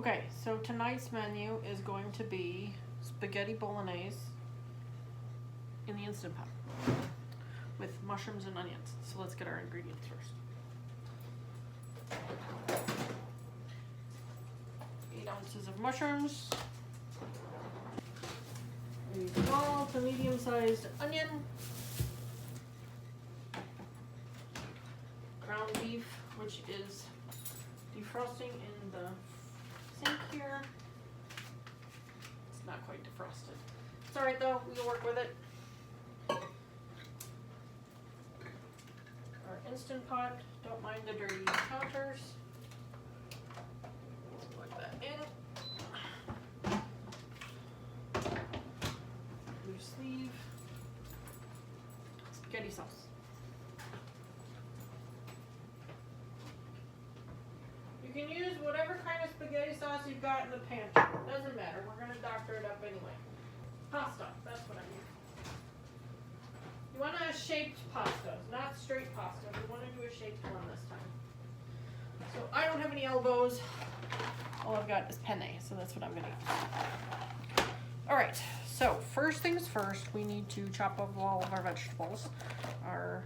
Okay, so tonight's menu is going to be spaghetti bolognese in the Instant Pot with mushrooms and onions. So let's get our ingredients first. 8 ounces of mushrooms, a small to medium-sized onion, ground beef, which is defrosting in the sink here. It's not quite defrosted. It's alright though, we can work with it. Our Instant Pot, don't mind the dirty counters. Let's plug that in. Loose sleeve. Spaghetti sauce. You can use whatever kind of spaghetti sauce you've got in the pantry. Doesn't matter. We're going to doctor it up anyway. Pasta. That's what I mean. You want a shaped pasta, not straight pasta. We want to do a shaped one this time. So I don't have any elbows. All I've got is penne, so that's what I'm going to use. Alright, so first things first, we need to chop up all of our vegetables. Our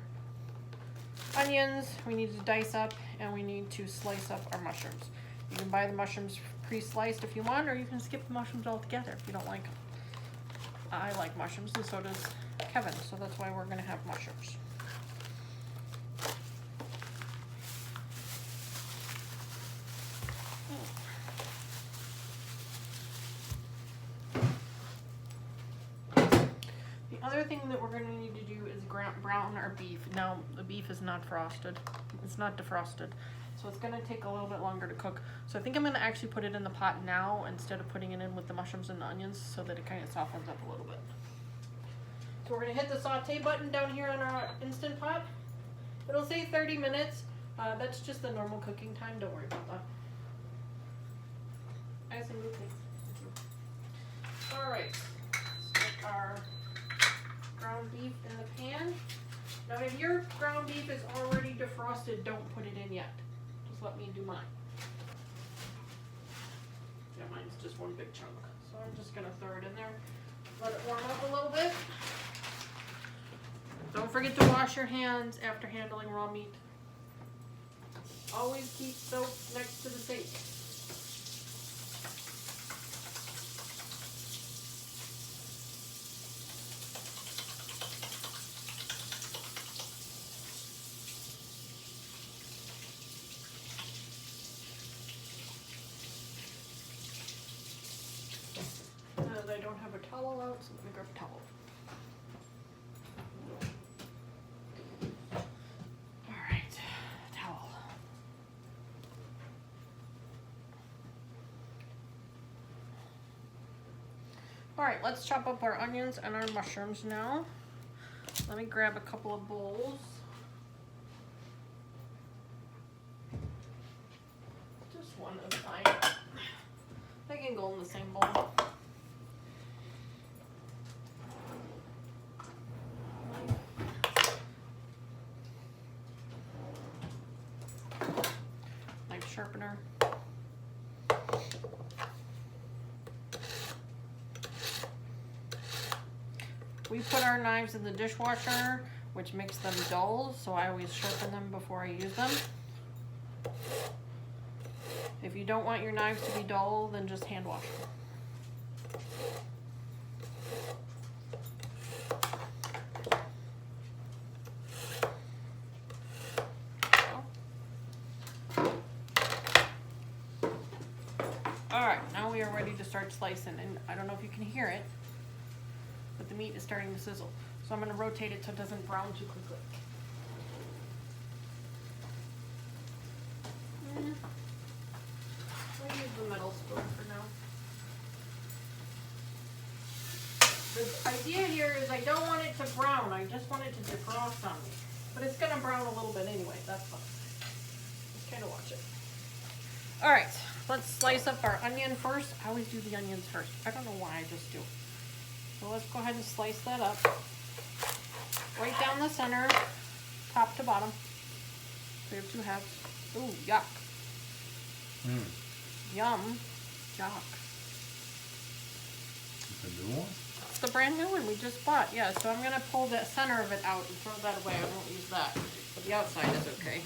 onions, we need to dice up, and we need to slice up our mushrooms. You can buy the mushrooms pre-sliced if you want, or you can skip the mushrooms altogether if you don't like them. I like mushrooms, and so does Kevin, so that's why we're going to have mushrooms. The other thing that we're going to need to do is brown our beef. Now, the beef is not frosted. It's not defrosted. So it's going to take a little bit longer to cook. So I think I'm going to actually put it in the pot now instead of putting it in with the mushrooms and the onions so that it kind of softens up a little bit. So we're going to hit the saute button down here on our Instant Pot. It'll say 30 minutes. That's just the normal cooking time. Don't worry about that. I say move things. Alright. Let's get our ground beef in the pan. Now if your ground beef is already defrosted, don't put it in yet. Just let me do mine. Yeah, mine's just one big chunk. So I'm just going to throw it in there. Let it warm up a little bit. Don't forget to wash your hands after handling raw meat. Always keep soap next to the sink. I don't have a towel out, so let me grab a towel. Alright, towel. Alright, let's chop up our onions and our mushrooms now. Let me grab a couple of bowls. Just one is fine. They can go in the same bowl. Sharpener. We put our knives in the dishwasher, which makes them dull, so I always sharpen them before I use them. If you don't want your knives to be dull, then just hand wash them. Alright, now we are ready to start slicing, and I don't know if you can hear it, but the meat is starting to sizzle. So I'm going to rotate it so it doesn't brown too quickly. I'll use the metal spoon for now. The idea here is I don't want it to brown, I just want it to defrost on me. But it's going to brown a little bit anyway, that's fine. Just kind of watch it. Alright, let's slice up our onion first. I always do the onions first. I don't know why, I just do. So let's go ahead and slice that up. Right down the center, top to bottom. So we have 2 halves. Ooh, yuck. Yum. Jock. It's a new one? It's the brand new one we just bought. Yeah, so I'm gonna pull the center of it out and throw that away. I won't use that. But the outside is okay.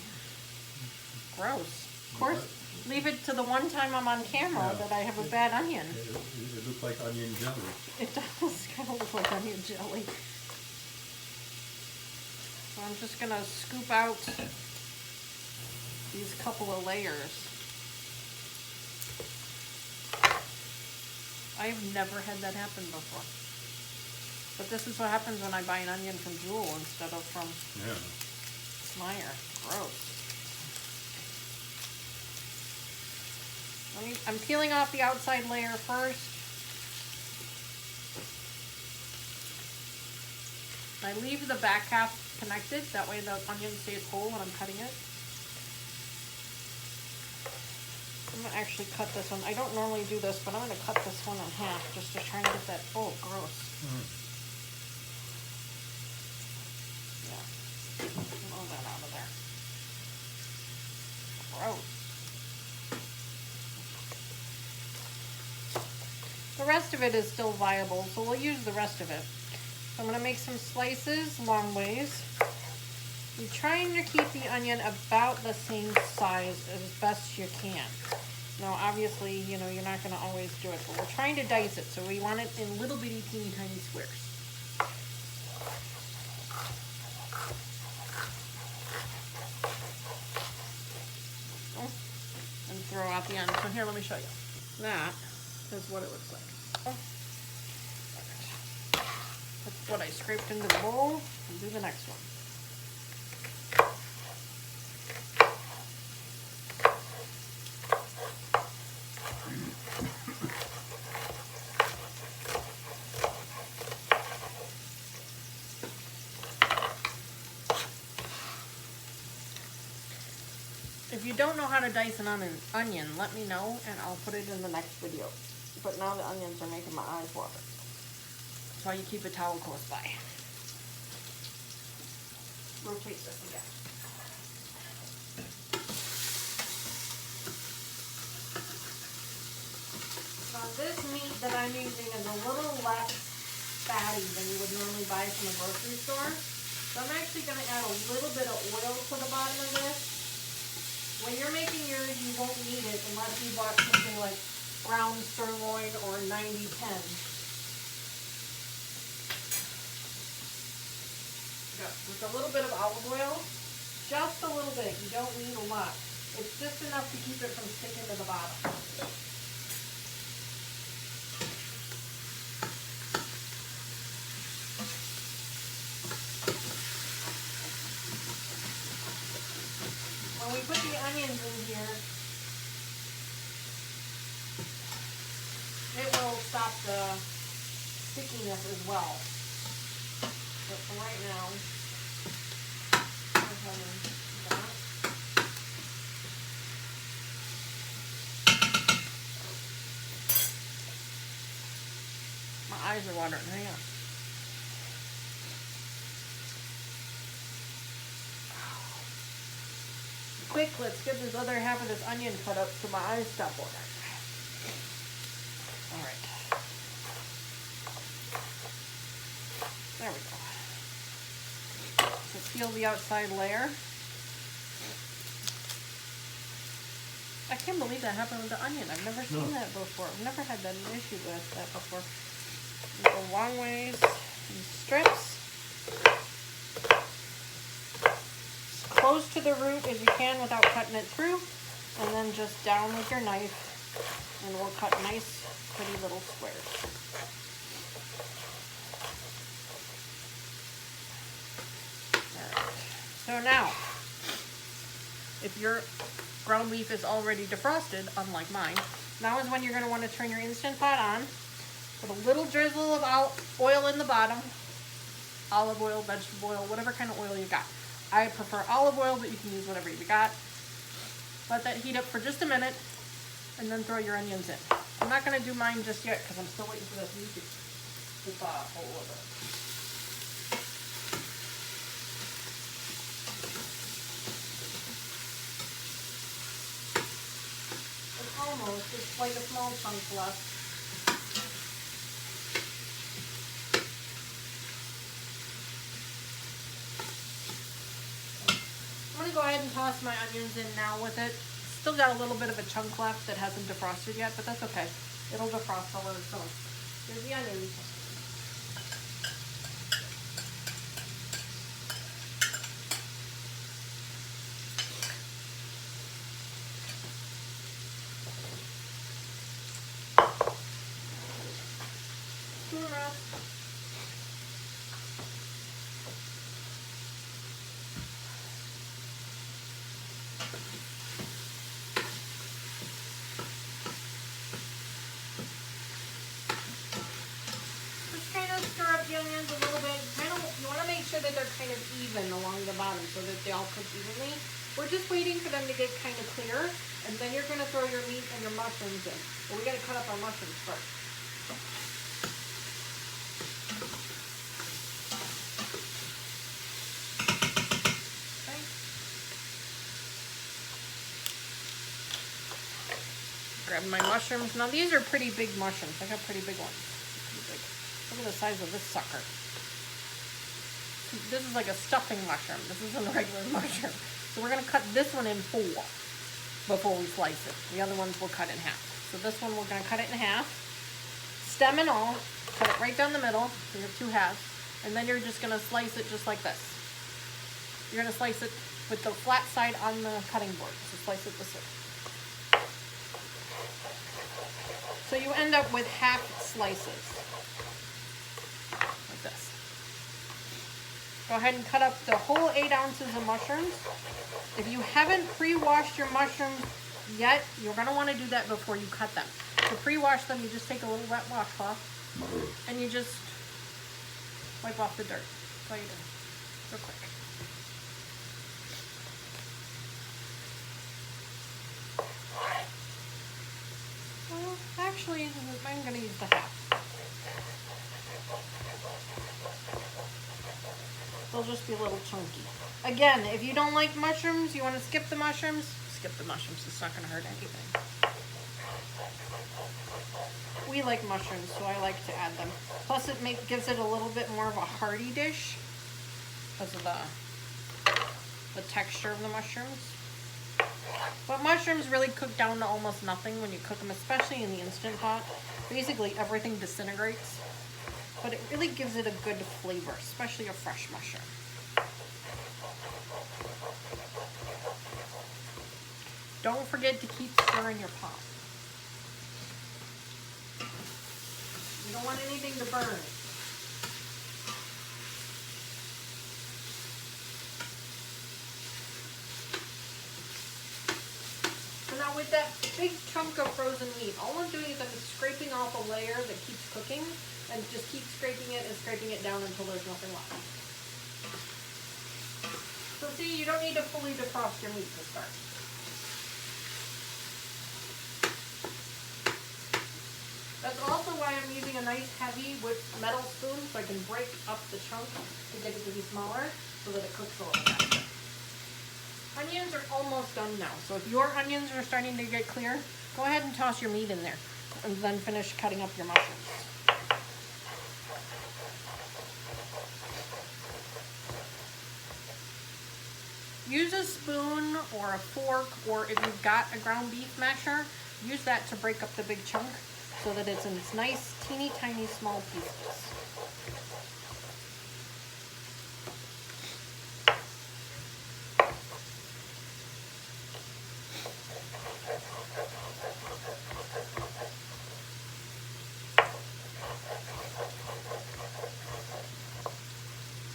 Gross. Of course, leave it to the one time I'm on camera that I have a bad onion. It looks like onion jelly. It does kind of look like onion jelly. So I'm just gonna scoop out these couple of layers. I've never had that happen before. But this is what happens when I buy an onion from Jewel instead of from Meyer. Gross. I'm peeling off the outside layer first. I leave the back half connected, that way the onion stays whole when I'm cutting it. I'm gonna actually cut this one. I don't normally do this, but I'm gonna cut this one in half just to try and get that, oh, gross. Yeah, get all that out of there. Gross. The rest of it is still viable, so we'll use the rest of it. So I'm gonna make some slices long ways. You're trying to keep the onion about the same size as best you can. Now, obviously, you know, you're not gonna always do it, but we're trying to dice it, so we want it in little bitty teeny tiny squares. And throw out the end. So here, let me show you. That is what it looks like. That's what I scraped into the bowl, and do the next one. If you don't know how to dice an onion, let me know and I'll put it in the next video. But now the onions are making my eyes water. That's why you keep a towel close by. Rotate this again. Now this meat that I'm using is a little less fatty than you would normally buy from a grocery store. So I'm actually going to add a little bit of oil to the bottom of this. When you're making yours, you won't need it unless you bought something like ground sirloin or 90-10. With a little bit of olive oil, just a little bit. You don't need a lot. It's just enough to keep it from sticking to the bottom. When we put the onions in here, it will stop the stickiness as well. But for right now, go ahead and do that. My eyes are watering. Hang on. Quick, let's get this other half of this onion cut up so my eyes stop watering. All right. There we go. So peel the outside layer. I can't believe that happened with the onion. I've never seen that before. I've never had that issue with that before. Go long ways in strips. As close to the root as you can without cutting it through. And then just down with your knife. And we'll cut nice, pretty little squares. So now, if your ground beef is already defrosted, unlike mine, now is when you're going to want to turn your Instant Pot on. Put a little drizzle of oil in the bottom. Olive oil, vegetable oil, whatever kind of oil you got. I prefer olive oil, but you can use whatever you got. Let that heat up for just a minute, and then throw your onions in. I'm not going to do mine just yet, because I'm still waiting for this meat to thaw a little bit. Almost just like a small chunk left. I'm gonna go ahead and toss my onions in now with it. Still got a little bit of a chunk left that hasn't defrosted yet, but that's okay. It'll defrost all on its own. Here's the onions. Onions a little bit. You want to make sure that they're kind of even along the bottom so that they all cook evenly. We're just waiting for them to get kind of clear, and then you're going to throw your meat and your mushrooms in. But we got to cut up our mushrooms first. Okay. Grab my mushrooms. Now these are pretty big mushrooms. I got pretty big ones. Look at the size of this sucker. This is like a stuffing mushroom. This isn't a regular mushroom. So we're going to cut this one in 4 before we slice it. The other ones we'll cut in half. So this one we're going to cut it in half. Stem and all. Cut it right down the middle. So you have 2 halves. And then you're just going to slice it just like this. You're going to slice it with the flat side on the cutting board. So slice it this way. So you end up with half slices. This. Go ahead and cut up the whole 8 ounces of mushrooms. If you haven't pre-washed your mushrooms yet, you're going to want to do that before you cut them. To pre-wash them, you just take a little wet washcloth and you just wipe off the dirt. That's all you do. Real quick. Well, actually, I'm going to use the half. They'll just be a little chunky. Again, if you don't like mushrooms, you want to skip the mushrooms, skip the mushrooms. It's not going to hurt anything. We like mushrooms, so I like to add them. Plus, it gives it a little bit more of a hearty dish because of the texture of the mushrooms. But mushrooms really cook down to almost nothing when you cook them, especially in the Instant Pot. Basically, everything disintegrates. But it really gives it a good flavor, especially a fresh mushroom. Don't forget to keep stirring your pot. You don't want anything to burn. So now with that big chunk of frozen meat, all I'm doing is I'm scraping off a layer that keeps cooking. And just keep scraping it down until there's nothing left. So see, you don't need to fully defrost your meat to start. That's also why I'm using a nice heavy metal spoon so I can break up the chunk to get it to be smaller so that it cooks a little faster. Onions are almost done now. So if your onions are starting to get clear, go ahead and toss your meat in there and then finish cutting up your mushrooms. Use a spoon or a fork, or if you've got a ground beef masher, use that to break up the big chunk so that it's in its nice, teeny tiny, small pieces.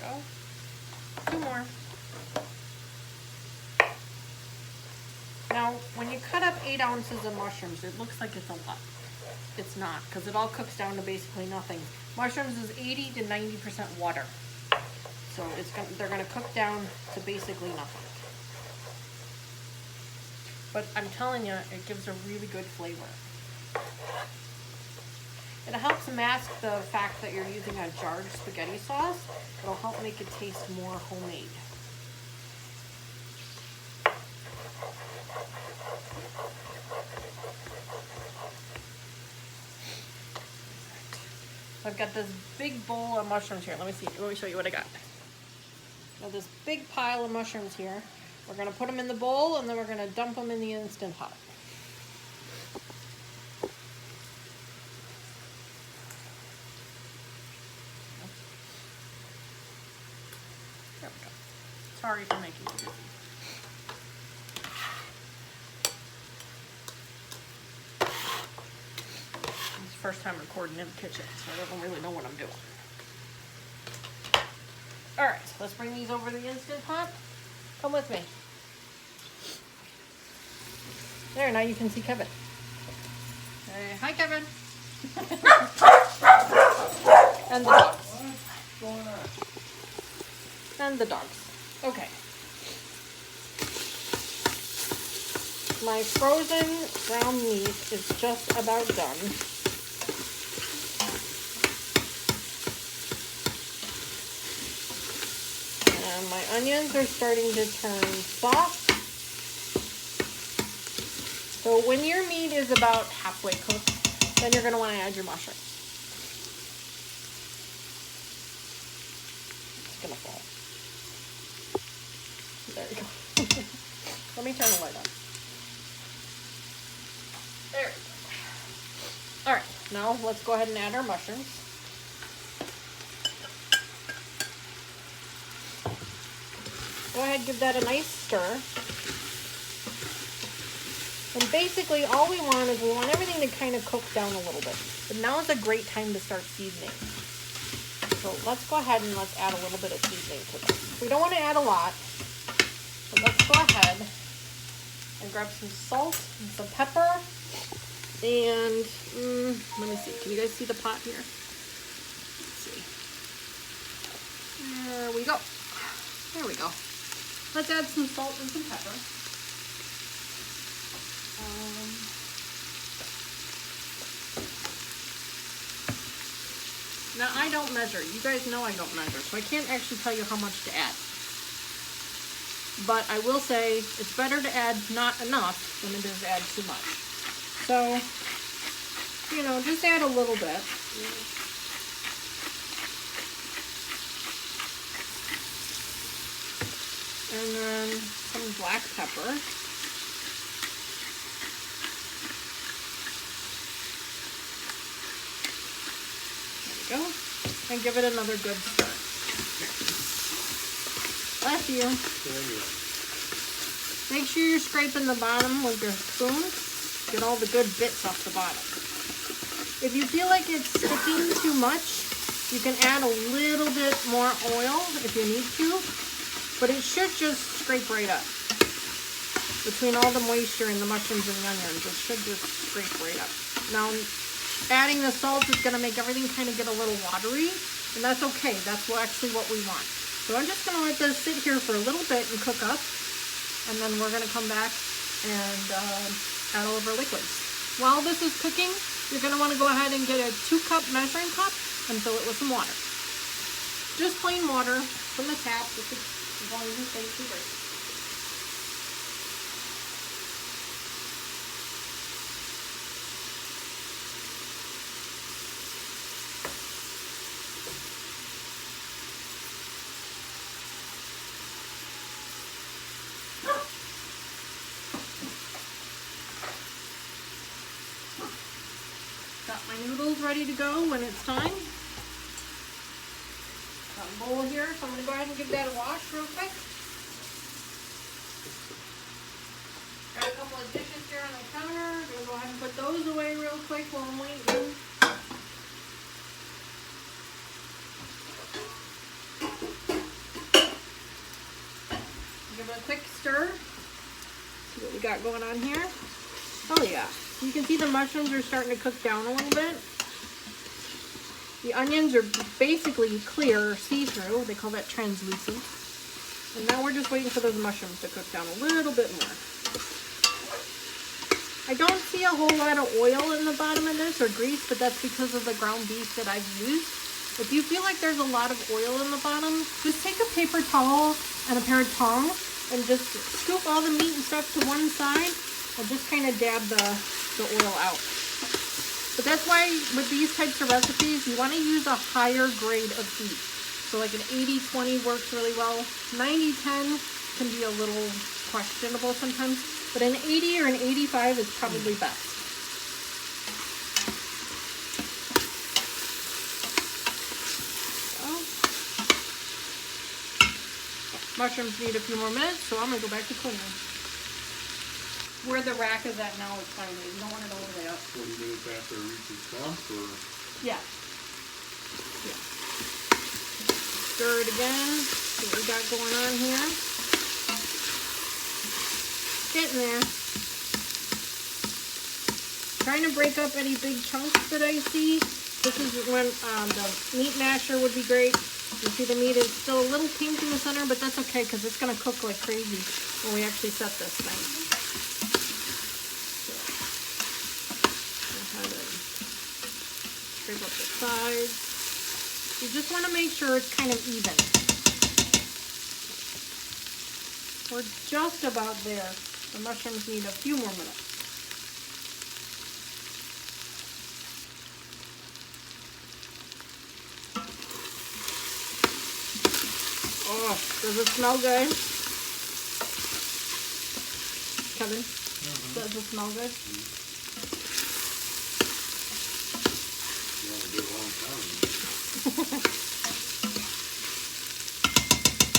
Go. 2 more. Now, when you cut up 8 ounces of mushrooms, it looks like it's a lot. It's not, because it all cooks down to basically nothing. Mushrooms is 80 to 90% water. So they're going to cook down to basically nothing. But I'm telling you, it gives a really good flavor. It helps mask the fact that you're using a jarred spaghetti sauce. It'll help make it taste more homemade. I've got this big bowl of mushrooms here. Let me show you what I got. Now this big pile of mushrooms here. We're gonna put them in the bowl and then we're gonna dump them in the Instant Pot. There we go. Sorry for making you dizzy. It's the first time recording in the kitchen, so I don't really know what I'm doing. Alright, so let's bring these over to the Instant Pot. Come with me. There, now you can see Kevin. Hey, hi Kevin. And the dogs. What's going on? And the dogs. Okay. My frozen ground meat is just about done. And my onions are starting to turn soft. So when your meat is about halfway cooked, then you're going to want to add your mushrooms. It's going to fall. There you go. Let me turn the light on. There we go. Alright, now let's go ahead and add our mushrooms. Go ahead and give that a nice stir. And basically all we want is we want everything to kind of cook down a little bit. But now is a great time to start seasoning. So let's go ahead and let's add a little bit of seasoning to this. We don't want to add a lot. But let's go ahead and grab some salt and some pepper. And let me see. Can you guys see the pot here? Let's see. There we go. There we go. Let's add some salt and some pepper. Now I don't measure. You guys know I don't measure, so I can't actually tell you how much to add. But I will say it's better to add not enough than it is to add too much. So, you know, just add a little bit. And then some black pepper. There we go. And give it another good stir. Bless you. Make sure you're scraping the bottom with your spoon. Get all the good bits off the bottom. If you feel like it's sticking too much, you can add a little bit more oil if you need to. But it should just scrape right up. Between all the moisture in the mushrooms and the onions, it should just scrape right up. Now, adding the salt is going to make everything kind of get a little watery, and that's okay. That's actually what we want. So I'm just going to let this sit here for a little bit and cook up, and then we're going to come back and add all of our liquids. While this is cooking, you're going to want to go ahead and get a 2-cup measuring cup and fill it with some water. Just plain water from the tap, as long as it's safe and great. Got my noodles ready to go when it's time. Got a bowl here, so I'm going to go ahead and give that a wash real quick. Got a couple of dishes here on the counter. I'm going to go ahead and put those away real quick while I'm waiting. Give it a quick stir. See what we got going on here. Oh yeah. You can see the mushrooms are starting to cook down a little bit. The onions are basically clear, see-through. They call that translucent. And now we're just waiting for those mushrooms to cook down a little bit more. I don't see a whole lot of oil in the bottom of this, or grease, but that's because of the ground beef that I've used. If you feel like there's a lot of oil in the bottom, just take a paper towel and a pair of tongs and just scoop all the meat and stuff to one side and just kind of dab the oil out. But that's why with these types of recipes, you want to use a higher grade of heat. So like an 80-20 works really well. 90-10 can be a little questionable sometimes, but an 80 or an 85 is probably best. Mushrooms need a few more minutes, so I'm gonna go back to cleaning. Where the rack is at now is fine. You don't want it over there. 40 minutes after it reaches dump, or? Yeah. Yeah. Stir it again. See what we got going on here. Getting there. Trying to break up any big chunks that I see. This is when the meat masher would be great. You see the meat is still a little pink in the center, but that's okay because it's going to cook like crazy when we actually set this thing. So, go ahead and scrape up the sides. You just want to make sure it's kind of even. We're just about there. The mushrooms need a few more minutes. Oh, does it smell good? Kevin, does it smell good?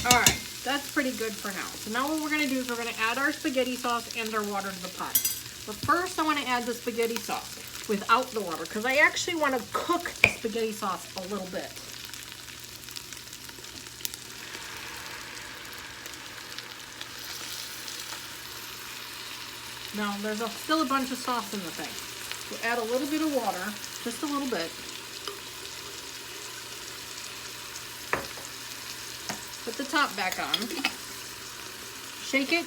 Alright, that's pretty good for now. So now what we're going to do is we're going to add our spaghetti sauce and our water to the pot. But first I want to add the spaghetti sauce without the water because I actually want to cook the spaghetti sauce a little bit. Now, there's still a bunch of sauce in the thing. So add a little bit of water, just a little bit. Put the top back on. Shake it.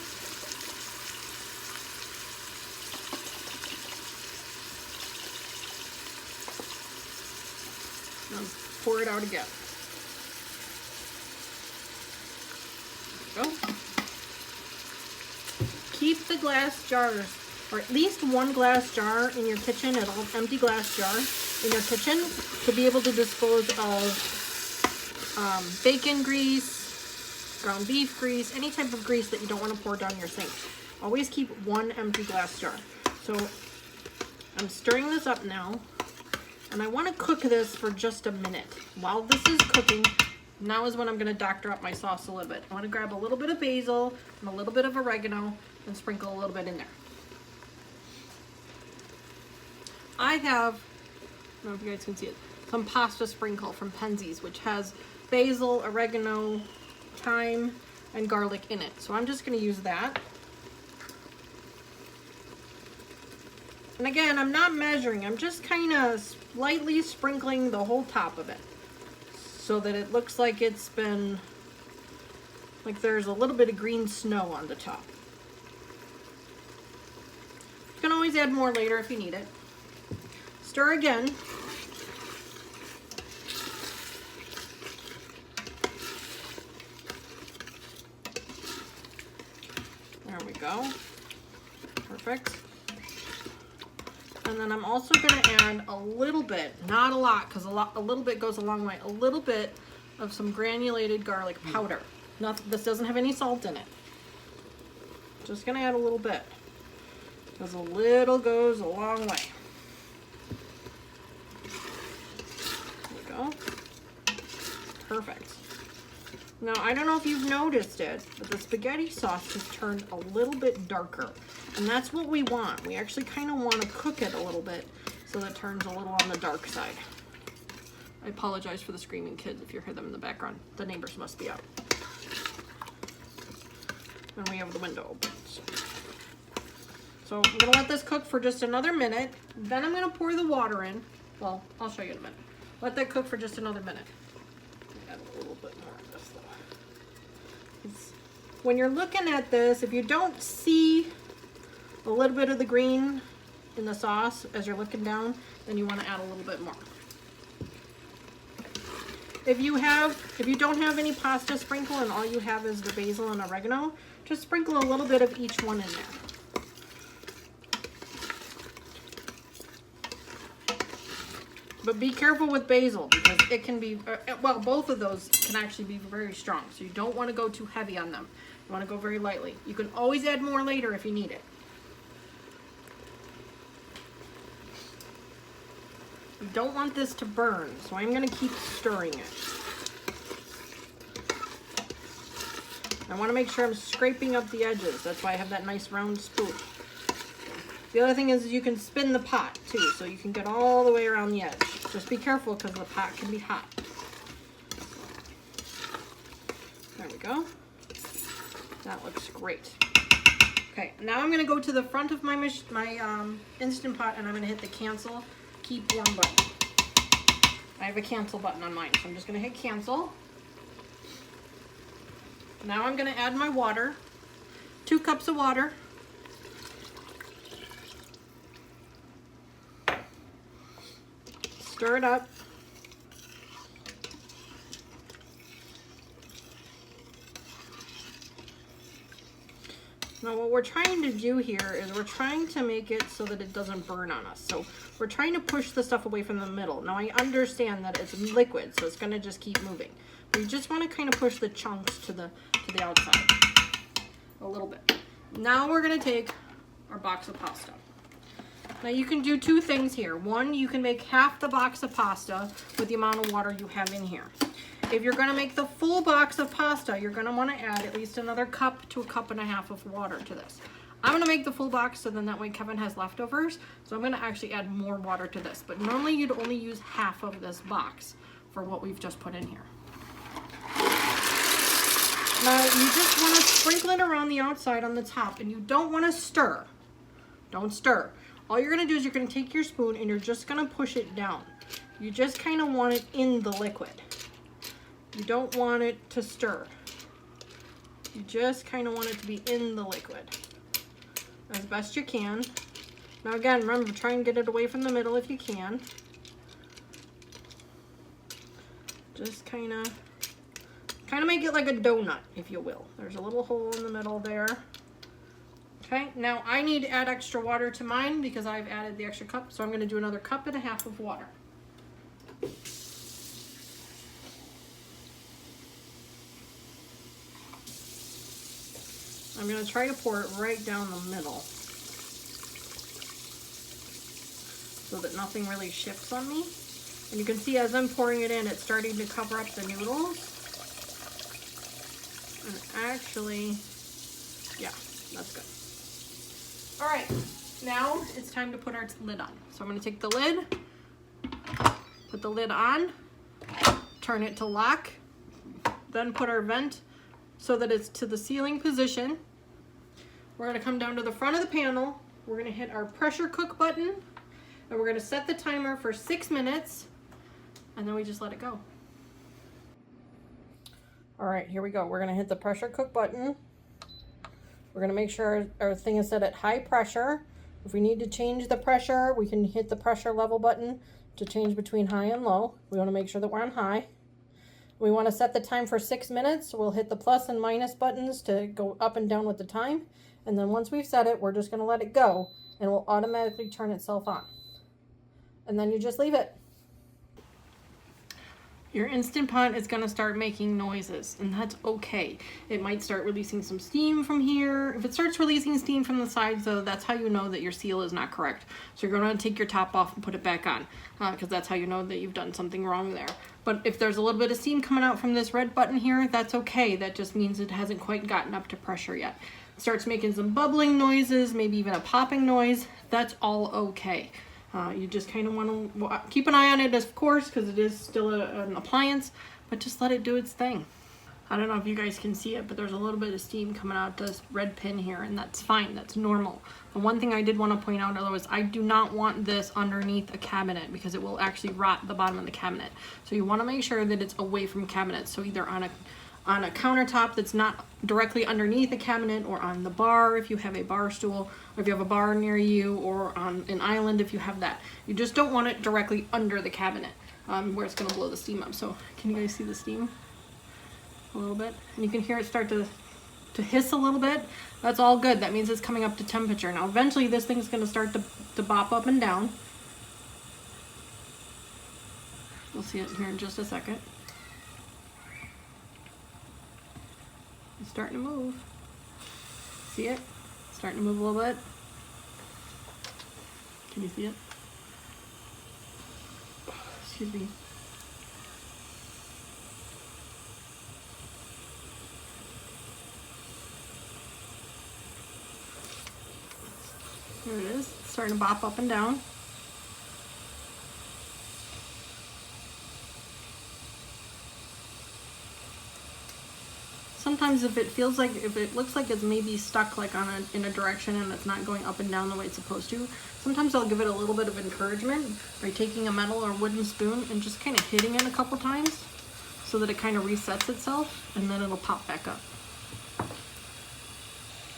Now pour it out again. There we go. Keep the glass jars, or at least one glass jar in your kitchen, an empty glass jar in your kitchen, to be able to dispose of bacon grease, ground beef grease, any type of grease that you don't want to pour down your sink. Always keep one empty glass jar. So I'm stirring this up now, and I want to cook this for just a minute. While this is cooking, now is when I'm going to doctor up my sauce a little bit. I want to grab a little bit of basil and a little bit of oregano and sprinkle a little bit in there. I have, I don't know if you guys can see it, some pasta sprinkle from Penne's, which has basil, oregano, thyme, and garlic in it. So I'm just going to use that. And again, I'm not measuring. I'm just kind of lightly sprinkling the whole top of it so that it looks like it's been, like there's a little bit of green snow on the top. You can always add more later if you need it. Stir again. There we go. Perfect. And then I'm also going to add a little bit, not a lot, because a little bit goes a long way, a little bit of some granulated garlic powder. This doesn't have any salt in it. Just going to add a little bit, because a little goes a long way. There we go. Perfect. Now, I don't know if you've noticed it, but the spaghetti sauce has turned a little bit darker. And that's what we want. We actually kind of want to cook it a little bit so that it turns a little on the dark side. I apologize for the screaming kids if you hear them in the background. The neighbors must be out. And we have the window open. So I'm going to let this cook for just another minute. Then I'm going to pour the water in. Well, I'll show you in a minute. Let that cook for just another minute. Add a little bit more of this though. When you're looking at this, if you don't see a little bit of the green in the sauce as you're looking down, then you want to add a little bit more. If you don't have any pasta sprinkle and all you have is the basil and oregano, just sprinkle a little bit of each one in there. But be careful with basil because it can be, well, both of those can actually be very strong. So you don't want to go too heavy on them. You want to go very lightly. You can always add more later if you need it. You don't want this to burn, so I'm going to keep stirring it. I want to make sure I'm scraping up the edges. That's why I have that nice round spoon. The other thing is you can spin the pot too, so you can get all the way around the edge. Just be careful because the pot can be hot. There we go. That looks great. Okay, now I'm going to go to the front of my Instant Pot and I'm going to hit the cancel keep warm button. I have a cancel button on mine, so I'm just going to hit cancel. Now I'm going to add my water. 2 cups of water. Stir it up. Now what we're trying to do here is we're trying to make it so that it doesn't burn on us. So we're trying to push the stuff away from the middle. Now I understand that it's liquid, so it's going to just keep moving. But you just want to kind of push the chunks to the outside a little bit. Now we're going to take our box of pasta. Now you can do 2 things here. One, you can make half the box of pasta with the amount of water you have in here. If you're going to make the full box of pasta, you're going to want to add at least another cup to a cup and a half of water to this. I'm going to make the full box so then that way Kevin has leftovers. So I'm going to actually add more water to this. But normally you'd only use half of this box for what we've just put in here. Now you just want to sprinkle it around the outside on the top and you don't want to stir. Don't stir. All you're going to do is you're going to take your spoon and you're just going to push it down. You just kind of want it in the liquid. You don't want it to stir. You just kind of want it to be in the liquid as best you can. Now again, remember, try and get it away from the middle if you can. Just kind of make it like a donut, if you will. There's a little hole in the middle there. Okay, now I need to add extra water to mine because I've added the extra cup, so I'm going to do another cup and a half of water. I'm going to try to pour it right down the middle so that nothing really shifts on me. And you can see as I'm pouring it in, it's starting to cover up the noodles. And actually, yeah, that's good. All right, now it's time to put our lid on. So I'm going to take the lid, put the lid on, turn it to lock, then put our vent so that it's to the ceiling position. We're going to come down to the front of the panel. We're going to hit our pressure cook button, and we're going to set the timer for 6 minutes, and then we just let it go. All right, here we go. We're going to hit the pressure cook button. We're going to make sure our thing is set at high pressure. If we need to change the pressure, we can hit the pressure level button to change between high and low. We want to make sure that we're on high. We want to set the time for 6 minutes. We'll hit the plus and minus buttons to go up and down with the time. And then once we've set it, we're just going to let it go and it will automatically turn itself on. And then you just leave it. Your Instant Pot is going to start making noises, and that's okay. It might start releasing some steam from here. If it starts releasing steam from the sides, though, that's how you know that your seal is not correct. So you're going to take your top off and put it back on, because that's how you know that you've done something wrong there. But if there's a little bit of steam coming out from this red button here, that's okay. That just means it hasn't quite gotten up to pressure yet. It starts making some bubbling noises, maybe even a popping noise. That's all okay. You just kind of want to keep an eye on it, of course, because it is still an appliance, but just let it do its thing. I don't know if you guys can see it, but there's a little bit of steam coming out this red pin here, and that's fine. That's normal. The one thing I did want to point out, though, is I do not want this underneath a cabinet because it will actually rot the bottom of the cabinet. So you want to make sure that it's away from cabinets. So either on a countertop that's not directly underneath a cabinet, or on the bar if you have a bar stool, or if you have a bar near you, or on an island if you have that. You just don't want it directly under the cabinet where it's going to blow the steam up. So can you guys see the steam? A little bit. And you can hear it start to hiss a little bit. That's all good. That means it's coming up to temperature. Now eventually this thing's going to start to bop up and down. We'll see it here in just a second. It's starting to move. See it? It's starting to move a little bit. Can you see it? Excuse me. There it is. It's starting to bop up and down. Sometimes if it looks like it's maybe stuck like in a direction and it's not going up and down the way it's supposed to, sometimes I'll give it a little bit of encouragement by taking a metal or wooden spoon and just kind of hitting it a couple times so that it kind of resets itself, and then it'll pop back up.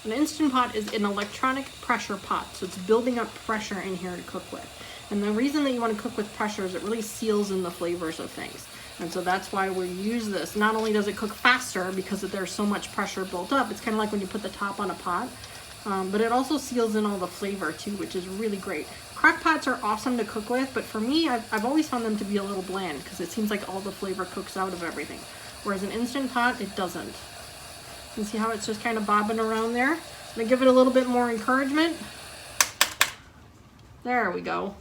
An Instant Pot is an electronic pressure pot, so it's building up pressure in here to cook with. And the reason that you want to cook with pressure is it really seals in the flavors of things. And so that's why we use this. Not only does it cook faster because there's so much pressure built up, it's kind of like when you put the top on a pot, but it also seals in all the flavor too, which is really great. Crock pots are awesome to cook with, but for me, I've always found them to be a little bland because it seems like all the flavor cooks out of everything. Whereas an Instant Pot, it doesn't. You can see how it's just kind of bobbing around there. I'm gonna give it a little bit more encouragement. There we go.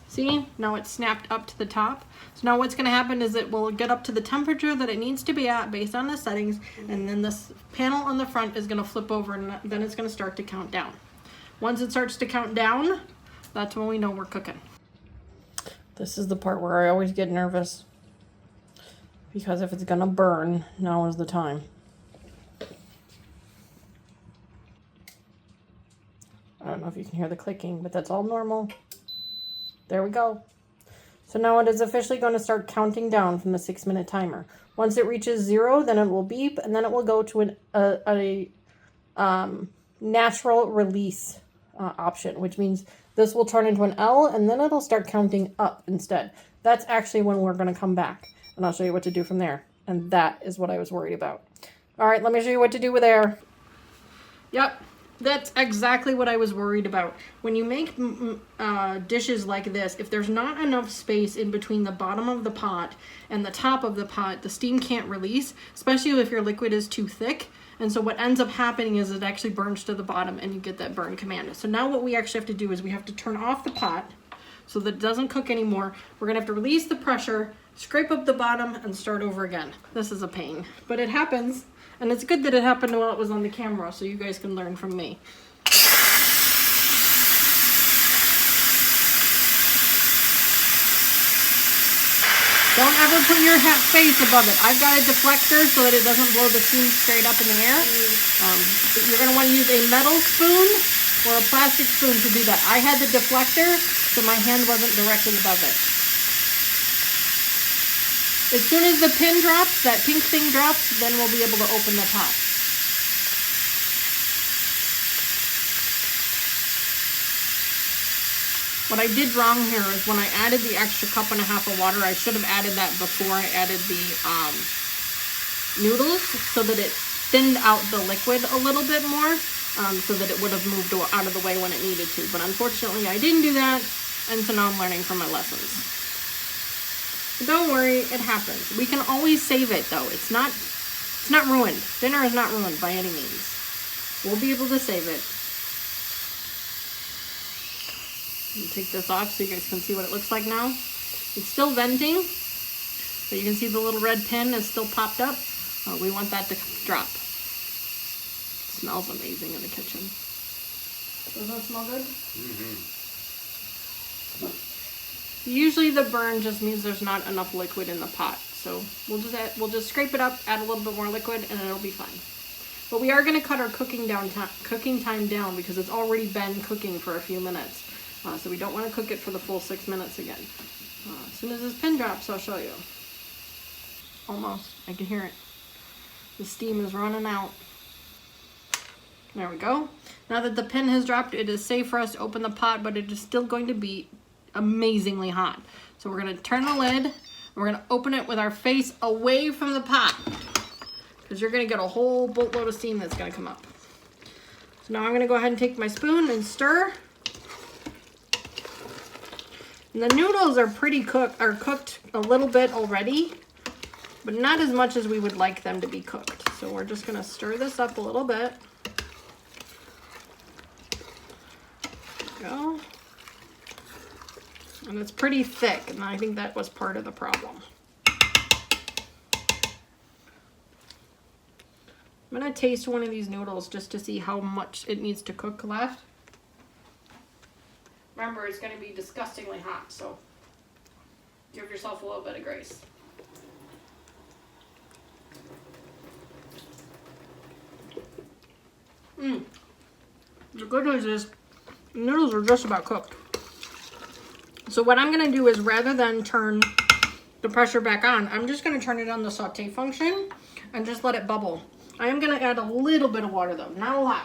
See, now it's snapped up to the top. So now what's gonna happen is it will get up to the temperature that it needs to be at based on the settings, and then this panel on the front is gonna flip over, and then it's gonna start to count down. Once it starts to count down, that's when we know we're cooking. This is the part where I always get nervous, because if it's gonna burn, now is the time. I don't know if you can hear the clicking, but that's all normal. There we go. So now it is officially going to start counting down from the 6-minute timer. Once it reaches 0, then it will beep, and then it will go to a natural release option, which means this will turn into an L, and then it'll start counting up instead. That's actually when we're going to come back, and I'll show you what to do from there. And that is what I was worried about. All right, let me show you what to do with air. Yep. That's exactly what I was worried about. When you make dishes like this, if there's not enough space in between the bottom of the pot and the top of the pot, the steam can't release, especially if your liquid is too thick. And so what ends up happening is it actually burns to the bottom and you get that burn command. So now what we actually have to do is we have to turn off the pot so that it doesn't cook anymore. We're gonna have to release the pressure, scrape up the bottom, and start over again. This is a pain, but it happens. And it's good that it happened while it was on the camera so you guys can learn from me. Don't ever put your face above it. I've got a deflector so that it doesn't blow the steam straight up in the air. You're going to want to use a metal spoon or a plastic spoon to do that. I had the deflector so my hand wasn't directly above it. As soon as the pin drops, that pink thing drops, then we'll be able to open the top. What I did wrong here is when I added the extra 1.5 cups of water, I should have added that before I added the noodles so that it thinned out the liquid a little bit more so that it would have moved out of the way when it needed to. But unfortunately, I didn't do that, and so now I'm learning from my lessons. Don't worry, it happens. We can always save it though. It's not ruined. Dinner is not ruined by any means. We'll be able to save it. Take this off so you guys can see what it looks like now. It's still venting, but you can see the little red pin is still popped up. We want that to drop. It smells amazing in the kitchen. Doesn't it smell good? Mm-hmm. Usually the burn just means there's not enough liquid in the pot. So we'll just scrape it up, add a little bit more liquid, and it'll be fine. But we are going to cut our cooking time down because it's already been cooking for a few minutes. So we don't want to cook it for the full 6 minutes again. As soon as this pin drops, I'll show you. Almost. I can hear it. The steam is running out. There we go. Now that the pin has dropped, it is safe for us to open the pot, but it is still going to be amazingly hot. So we're going to turn the lid, and we're going to open it with our face away from the pot, because you're going to get a whole boatload of steam that's going to come up. So now I'm going to go ahead and take my spoon and stir. And the noodles are cooked a little bit already, but not as much as we would like them to be cooked. So we're just gonna stir this up a little bit. There we go. And it's pretty thick, and I think that was part of the problem. I'm gonna taste one of these noodles just to see how much it needs to cook left. Remember, it's gonna be disgustingly hot, so give yourself a little bit of grace. The good news is, the noodles are just about cooked. So what I'm gonna do is, rather than turn the pressure back on, I'm just gonna turn it on the saute function and just let it bubble. I am gonna add a little bit of water though, not a lot.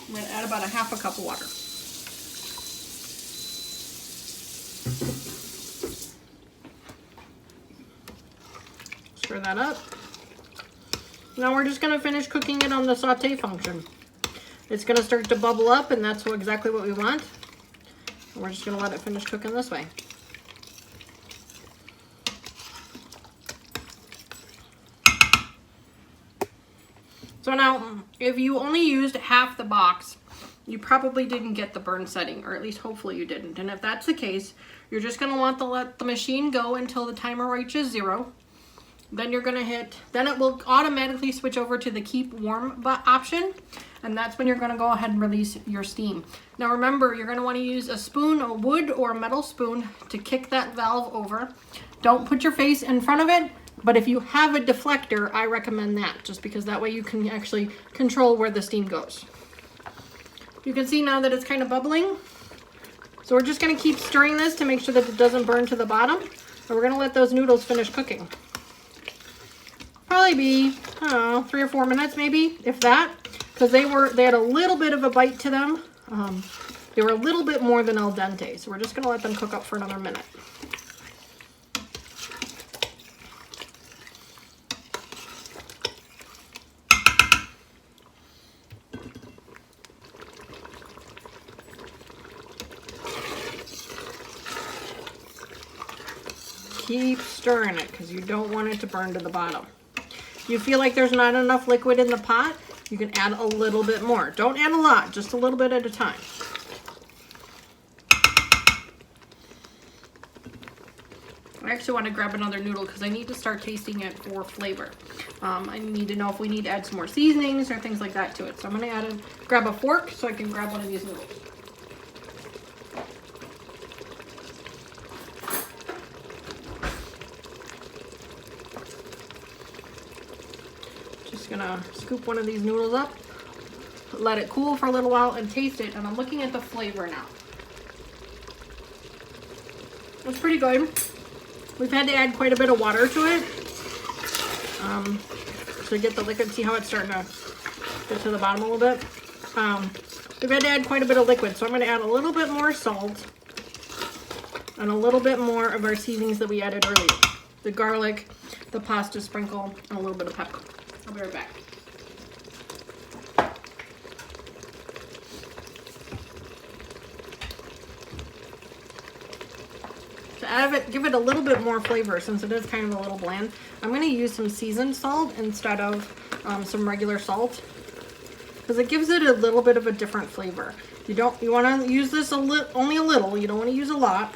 I'm gonna add about a half a cup of water. Stir that up. Now we're just gonna finish cooking it on the saute function. It's gonna start to bubble up, and that's exactly what we want. And we're just gonna let it finish cooking this way. So now, if you only used half the box, you probably didn't get the burn setting, or at least hopefully you didn't. And if that's the case, you're just gonna want to let the machine go until the timer reaches 0. Then you're gonna then it will automatically switch over to the keep warm option. And that's when you're gonna go ahead and release your steam. Now remember, you're gonna wanna use a spoon, a wood or a metal spoon, to kick that valve over. Don't put your face in front of it, but if you have a deflector, I recommend that, just because that way you can actually control where the steam goes. You can see now that it's kind of bubbling. So we're just gonna keep stirring this to make sure that it doesn't burn to the bottom. And we're gonna let those noodles finish cooking. Probably be, I don't know, 3 or 4 minutes maybe, if that. Because they had a little bit of a bite to them. They were a little bit more than al dente, so we're just gonna let them cook up for another minute. Keep stirring it, because you don't want it to burn to the bottom. If you feel like there's not enough liquid in the pot, you can add a little bit more. Don't add a lot, just a little bit at a time. I actually want to grab another noodle because I need to start tasting it for flavor. I need to know if we need to add some more seasonings or things like that to it. So I'm going to grab a fork so I can grab one of these noodles. Just gonna scoop one of these noodles up, let it cool for a little while, and taste it. And I'm looking at the flavor now. It's pretty good. We've had to add quite a bit of water to it to get the liquid. See how it's starting to get to the bottom a little bit? We've had to add quite a bit of liquid, so I'm going to add a little bit more salt and a little bit more of our seasonings that we added earlier. The garlic, the pasta sprinkle, and a little bit of pepper. I'll be right back. To add give it a little bit more flavor, since it is kind of a little bland, I'm going to use some seasoned salt instead of some regular salt, because it gives it a little bit of a different flavor. You want to use this only a little. You don't want to use a lot.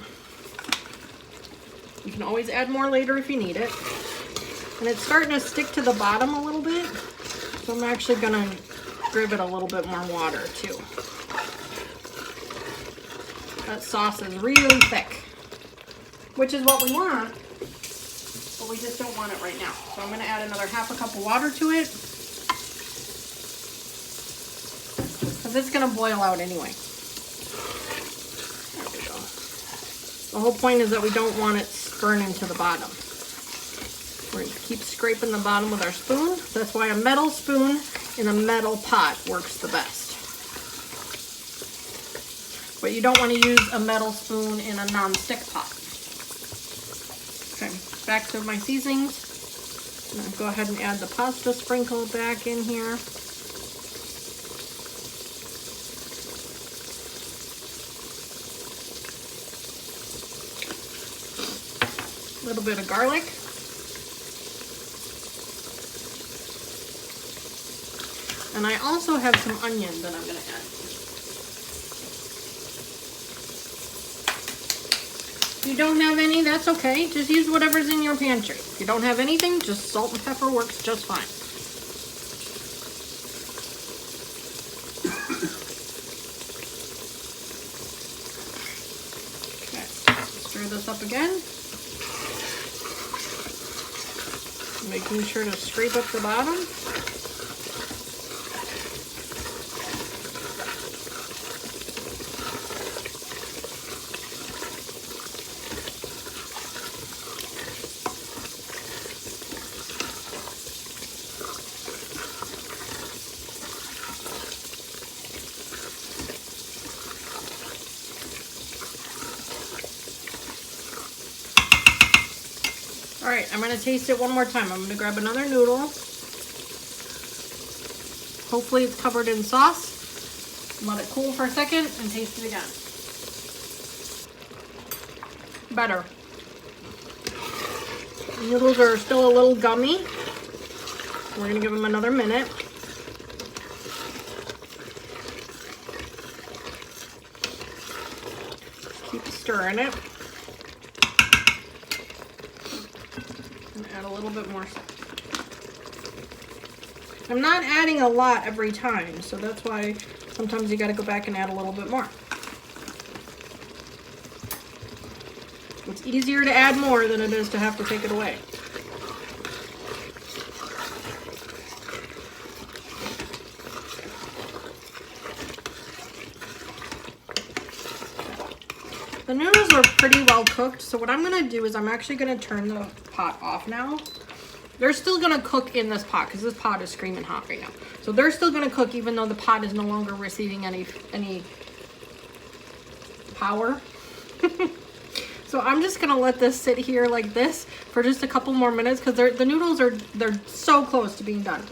You can always add more later if you need it. And it's starting to stick to the bottom a little bit, so I'm actually going to give it a little bit more water too. That sauce is really thick, which is what we want, but we just don't want it right now. So I'm going to add another half a cup of water to it, because it's going to boil out anyway. There we go. The whole point is that we don't want it burning to the bottom. We're going to keep scraping the bottom with our spoon. That's why a metal spoon in a metal pot works the best. But you don't want to use a metal spoon in a non-stick pot. Okay, back to my seasonings. I'm going to go ahead and add the pasta sprinkle back in here. little bit of garlic. And I also have some onion that I'm going to add. If you don't have any, that's okay. Just use whatever's in your pantry. If you don't have anything, just salt and pepper works just fine. Okay, stir this up again. Making sure to scrape up the bottom. All right, I'm gonna taste it one more time. I'm gonna grab another noodle. Hopefully it's covered in sauce. Let it cool for a second and taste it again. Better. The noodles are still a little gummy. We're gonna give them another minute. Keep stirring it. Add a little bit more salt. I'm not adding a lot every time, so that's why sometimes you got to go back and add a little bit more. It's easier to add more than it is to have to take it away. The noodles are pretty well cooked, so what I'm going to do is I'm actually going to turn the pot off now. They're still going to cook in this pot because this pot is screaming hot right now. So they're still going to cook even though the pot is no longer receiving any power. So I'm just going to let this sit here like this for just a couple more minutes because the noodles they're so close to being done.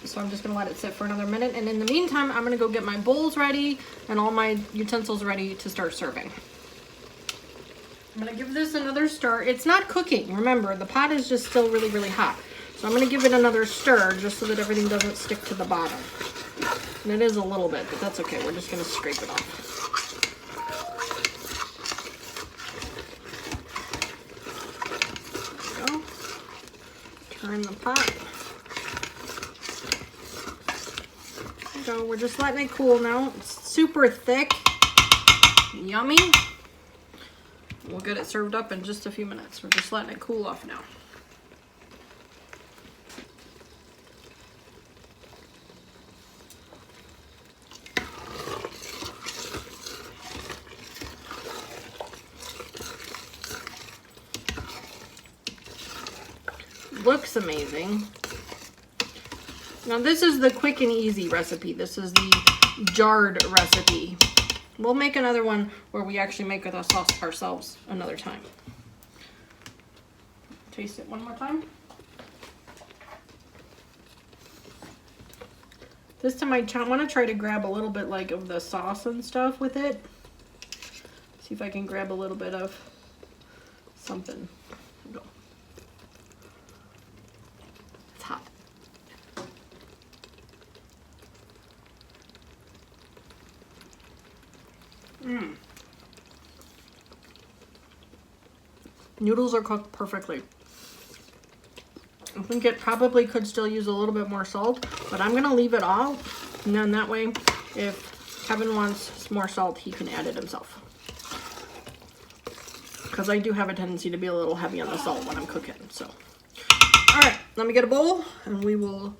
So I'm just going to let it sit for another minute. And in the meantime, I'm going to go get my bowls ready and all my utensils ready to start serving. I'm going to give this another stir. It's not cooking. Remember, the pot is just still really, really hot. So I'm going to give it another stir just so that everything doesn't stick to the bottom. And it is a little bit, but that's okay. We're just going to scrape it off. There we go. Turn the pot. There we go. We're just letting it cool now. It's super thick. Yummy. We'll get it served up in just a few minutes. We're just letting it cool off now. Looks amazing. Now this is the quick and easy recipe. This is the jarred recipe. We'll make another one where we actually make the sauce ourselves another time. Taste it one more time. This time I want to try to grab a little bit like of the sauce and stuff with it. See if I can grab a little bit of something. Go. It's hot. Noodles are cooked perfectly. I think it probably could still use a little bit more salt, but I'm gonna leave it all, and then that way, if Kevin wants more salt, he can add it himself. Because I do have a tendency to be a little heavy on the salt when I'm cooking, so. All right, let me get a bowl, and we will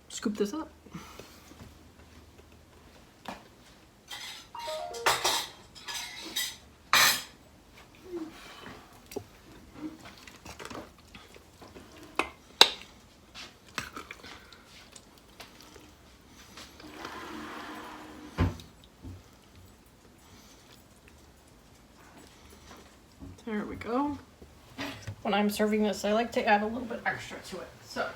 scoop this up. There we go. When I'm serving this, I like to add a little bit extra to it. So,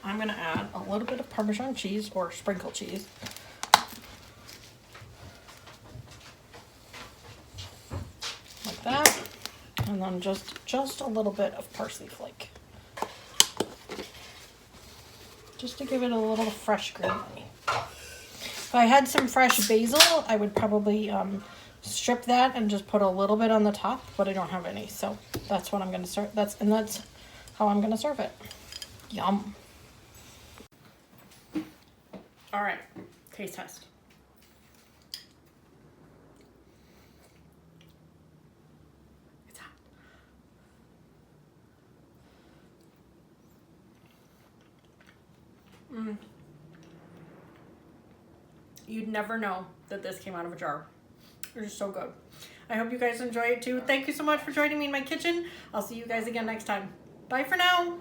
I'm gonna add a little bit of Parmesan cheese or sprinkle cheese. Like that. And then just a little bit of parsley flake. Just to give it a little fresh gravy. If I had some fresh basil, I would probably strip that and just put a little bit on the top, but I don't have any, so that's what I'm gonna serve. That's how I'm gonna serve it. Yum. All right, taste test. It's hot. You'd never know that this came out of a jar. They're just so good. I hope you guys enjoy it too. Thank you so much for joining me in my kitchen. I'll see you guys again next time. Bye for now.